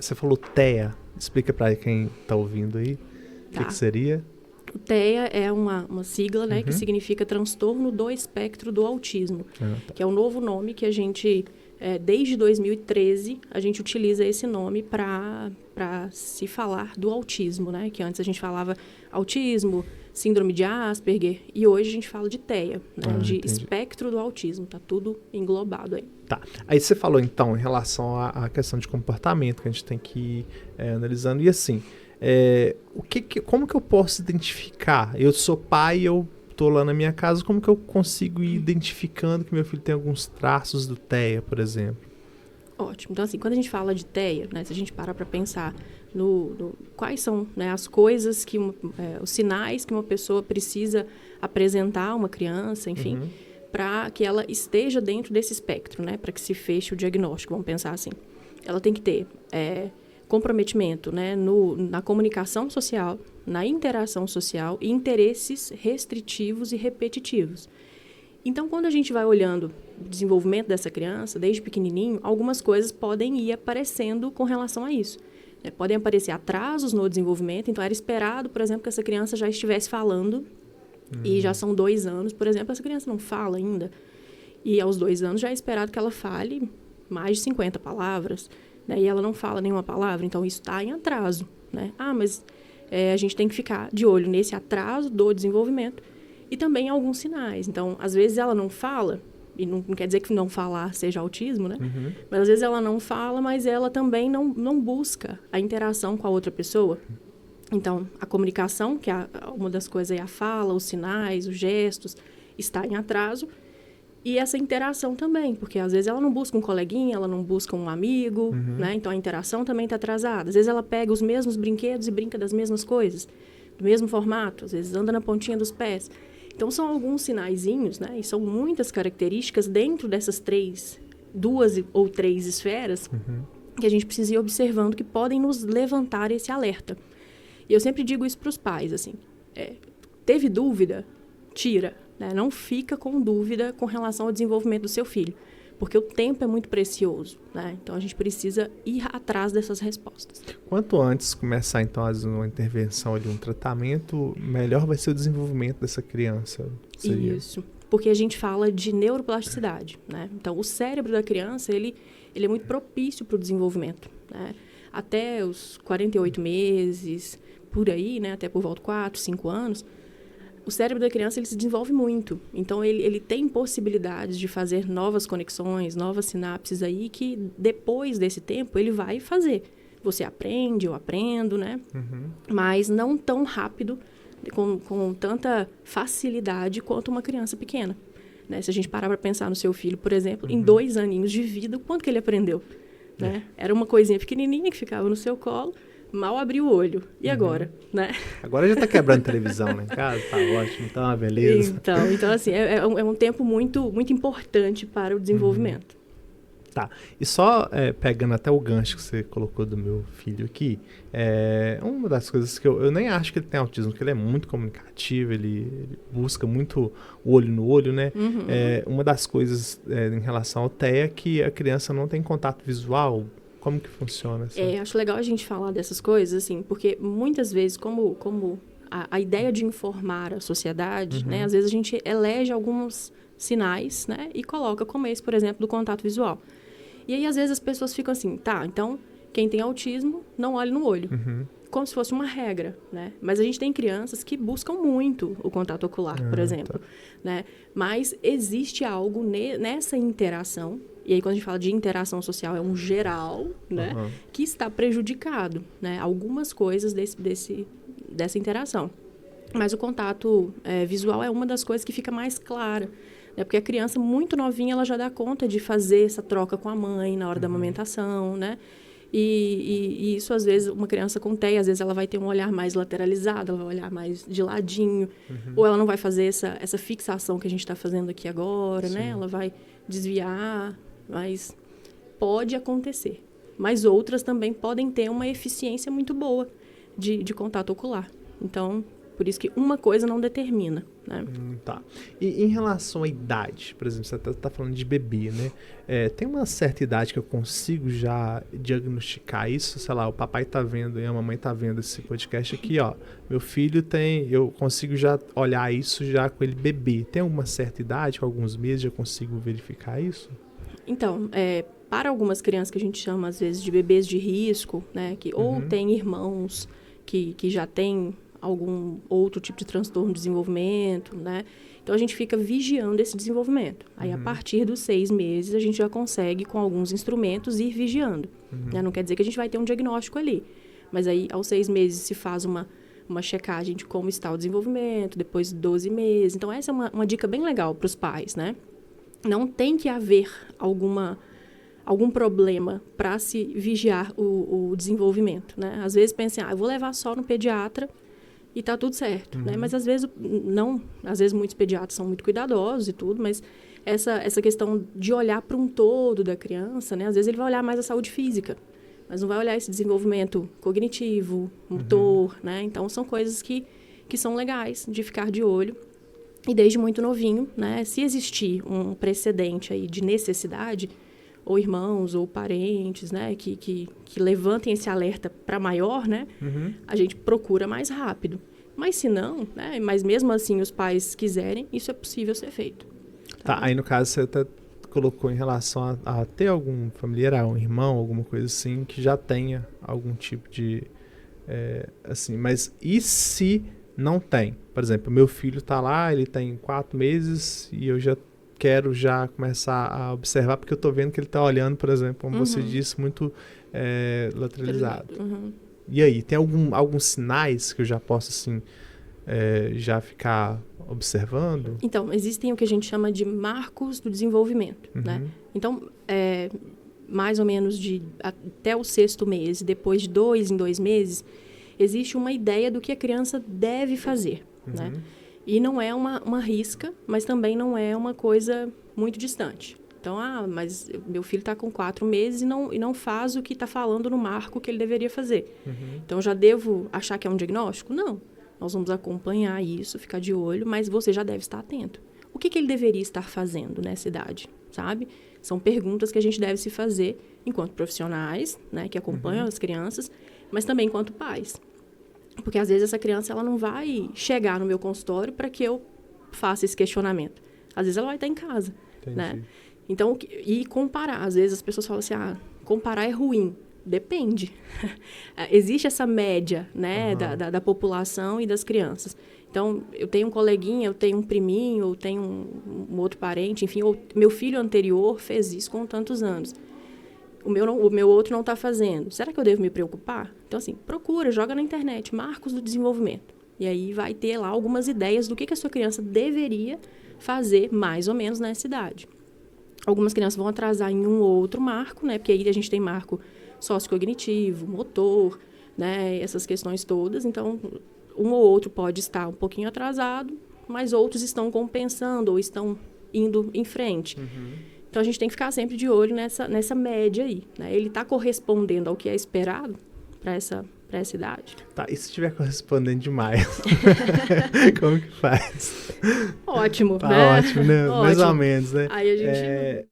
Você falou TEA. Explica para quem está ouvindo aí o que seria. O TEA é uma sigla, né, que significa transtorno do espectro do autismo, que é o novo nome que a gente, desde 2013, a gente utiliza esse nome para se falar do autismo, né, que antes a gente falava autismo, síndrome de Asperger, e hoje a gente fala de TEA, né, de entendi. Espectro do autismo, tá tudo englobado aí. Tá. Aí você falou, então, em relação à questão de comportamento, que a gente tem que ir analisando, e assim... como que eu posso identificar? Eu sou pai, eu tô lá na minha casa, como que eu consigo ir identificando que meu filho tem alguns traços do TEA, por exemplo? Ótimo. Então, assim, quando a gente fala de TEA, né, se a gente parar para pensar no quais são, né, as coisas que os sinais que uma pessoa precisa apresentar a uma criança, enfim, para que ela esteja dentro desse espectro, né, para que se feche o diagnóstico, vamos pensar assim. Ela tem que ter comprometimento, né, na comunicação social, na interação social e interesses restritivos e repetitivos. Então, quando a gente vai olhando o desenvolvimento dessa criança, desde pequenininho, algumas coisas podem ir aparecendo com relação a isso. Né? Podem aparecer atrasos no desenvolvimento, então era esperado, por exemplo, que essa criança já estivesse falando, e já são 2 anos, por exemplo, essa criança não fala ainda, e aos 2 anos já é esperado que ela fale mais de 50 palavras, e ela não fala nenhuma palavra, então isso está em atraso. Né? Mas a gente tem que ficar de olho nesse atraso do desenvolvimento e também alguns sinais. Então, às vezes ela não fala, e não quer dizer que não falar seja autismo, né? Mas às vezes ela não fala, mas ela também não busca a interação com a outra pessoa. Então, a comunicação, que é uma das coisas é a fala, os sinais, os gestos, está em atraso. E essa interação também, porque às vezes ela não busca um coleguinha, ela não busca um amigo, né? Então a interação também está atrasada. Às vezes ela pega os mesmos brinquedos e brinca das mesmas coisas, do mesmo formato, às vezes anda na pontinha dos pés. Então são alguns sinaizinhos, né? E são muitas características dentro dessas 2 ou 3 esferas que a gente precisa ir observando que podem nos levantar esse alerta. E eu sempre digo isso para os pais, assim, teve dúvida? Tira. Né? Não fica com dúvida com relação ao desenvolvimento do seu filho, porque o tempo é muito precioso. Né? Então, a gente precisa ir atrás dessas respostas. Quanto antes começar, então, uma intervenção ali, um tratamento, melhor vai ser o desenvolvimento dessa criança. Seria? Isso, porque a gente fala de neuroplasticidade. Né? Então, o cérebro da criança, ele é muito propício para o desenvolvimento. Né? Até os 48 meses, por aí, né? Até por volta de 4, 5 anos, o cérebro da criança ele se desenvolve muito. Então, ele tem possibilidades de fazer novas conexões, novas sinapses aí, que depois desse tempo ele vai fazer. Você aprende, eu aprendo, né? Mas não tão rápido, com tanta facilidade quanto uma criança pequena. Né? Se a gente parar para pensar no seu filho, por exemplo, em 2 aninhos de vida, o quanto que ele aprendeu? Né? Era uma coisinha pequenininha que ficava no seu colo, mal abriu o olho. E agora, né? Agora já tá quebrando televisão lá em casa, tá ótimo, tá uma beleza. Então assim, é um tempo muito, muito importante para o desenvolvimento. Tá, e só pegando até o gancho que você colocou do meu filho aqui, uma das coisas que eu nem acho que ele tem autismo, porque ele é muito comunicativo, ele busca muito o olho no olho, né? Uma das coisas em relação ao TEA é que a criança não tem contato visual. Como que funciona? Acho legal a gente falar dessas coisas, assim, porque muitas vezes, como a ideia de informar a sociedade, né, às vezes a gente elege alguns sinais, né, e coloca como esse, por exemplo, do contato visual. E aí, às vezes, as pessoas ficam assim, tá, então, quem tem autismo, não olha no olho. Como se fosse uma regra, né? Mas a gente tem crianças que buscam muito o contato ocular, por exemplo. Né? Mas existe algo nessa interação, e aí quando a gente fala de interação social, é um geral, né? Que está prejudicado, né? Algumas coisas dessa interação. Mas o contato visual é uma das coisas que fica mais clara. Né? Porque a criança muito novinha, ela já dá conta de fazer essa troca com a mãe na hora da amamentação, né? E isso, às vezes, uma criança com TEA, às vezes ela vai ter um olhar mais lateralizado, ela vai olhar mais de ladinho, ou ela não vai fazer essa fixação que a gente está fazendo aqui agora, né? Ela vai desviar, mas pode acontecer. Mas outras também podem ter uma eficiência muito boa de contato ocular. Então, Por isso que uma coisa não determina, né? Tá. E em relação à idade, por exemplo, você tá falando de bebê, né? Tem uma certa idade que eu consigo já diagnosticar isso? Sei lá, o papai tá vendo e a mamãe tá vendo esse podcast aqui, ó. Meu filho eu consigo já olhar isso já com ele bebê. Tem alguma certa idade, com alguns meses já consigo verificar isso? Então, para algumas crianças que a gente chama, às vezes, de bebês de risco, né? Que ou tem irmãos que já têm algum outro tipo de transtorno de desenvolvimento, né? Então, a gente fica vigiando esse desenvolvimento. Aí, a partir dos 6 meses, a gente já consegue, com alguns instrumentos, ir vigiando. Né? Não quer dizer que a gente vai ter um diagnóstico ali. Mas aí, aos 6 meses, se faz uma checagem de como está o desenvolvimento, depois 12 meses. Então, essa é uma dica bem legal para os pais, né? Não tem que haver algum problema para se vigiar o desenvolvimento, né? Às vezes pensam, eu vou levar só no pediatra e tá tudo certo, né? Mas às vezes não, às vezes muitos pediatras são muito cuidadosos e tudo, mas essa questão de olhar para um todo da criança, né? Às vezes ele vai olhar mais a saúde física, mas não vai olhar esse desenvolvimento cognitivo, motor, né? Então são coisas que são legais de ficar de olho. E desde muito novinho, né? Se existir um precedente aí de necessidade, ou irmãos, ou parentes, né? Que levantem esse alerta para maior, né? A gente procura mais rápido. Mas se não, né? Mas mesmo assim os pais quiserem, isso é possível ser feito. Tá, aí no caso você até colocou em relação a ter algum familiar, um irmão, alguma coisa assim, que já tenha algum tipo de... assim, mas e se... não tem? Por exemplo, meu filho tá lá, ele tem 4 meses e eu já quero começar a observar, porque eu tô vendo que ele tá olhando, por exemplo, como você disse, muito lateralizado. E aí, tem alguns sinais que eu já posso, assim, já ficar observando? Então, existem o que a gente chama de marcos do desenvolvimento, né? Então, mais ou menos até o 6º mês, depois de 2 em 2 meses, existe uma ideia do que a criança deve fazer, né? E não é uma risca, mas também não é uma coisa muito distante. Então, mas meu filho está com 4 meses e não faz o que está falando no marco que ele deveria fazer. Então, eu já devo achar que é um diagnóstico? Não. Nós vamos acompanhar isso, ficar de olho, mas você já deve estar atento. O que ele deveria estar fazendo nessa idade, sabe? São perguntas que a gente deve se fazer enquanto profissionais, né, que acompanham as crianças, mas também enquanto pais. Porque, às vezes, essa criança ela não vai chegar no meu consultório para que eu faça esse questionamento. Às vezes, ela vai estar em casa, né? Então, e comparar. Às vezes, as pessoas falam assim, comparar é ruim. Depende. Existe essa média, né, da população e das crianças. Então, eu tenho um coleguinha, eu tenho um priminho, eu tenho um outro parente, enfim, meu filho anterior fez isso com tantos anos. O meu outro não está fazendo. Será que eu devo me preocupar? Então, assim, procura, joga na internet, marcos do desenvolvimento. E aí vai ter lá algumas ideias do que a sua criança deveria fazer mais ou menos nessa idade. Algumas crianças vão atrasar em um ou outro marco, né? Porque aí a gente tem marco sociocognitivo, motor, né? Essas questões todas. Então, um ou outro pode estar um pouquinho atrasado, mas outros estão compensando ou estão indo em frente. Então, a gente tem que ficar sempre de olho nessa média aí, né? Ele está correspondendo ao que é esperado para essa idade. Tá, e se estiver correspondendo demais? Como que faz? Ótimo, tá né? Ótimo, né? Ótimo. Mais ou menos, né? Aí a gente...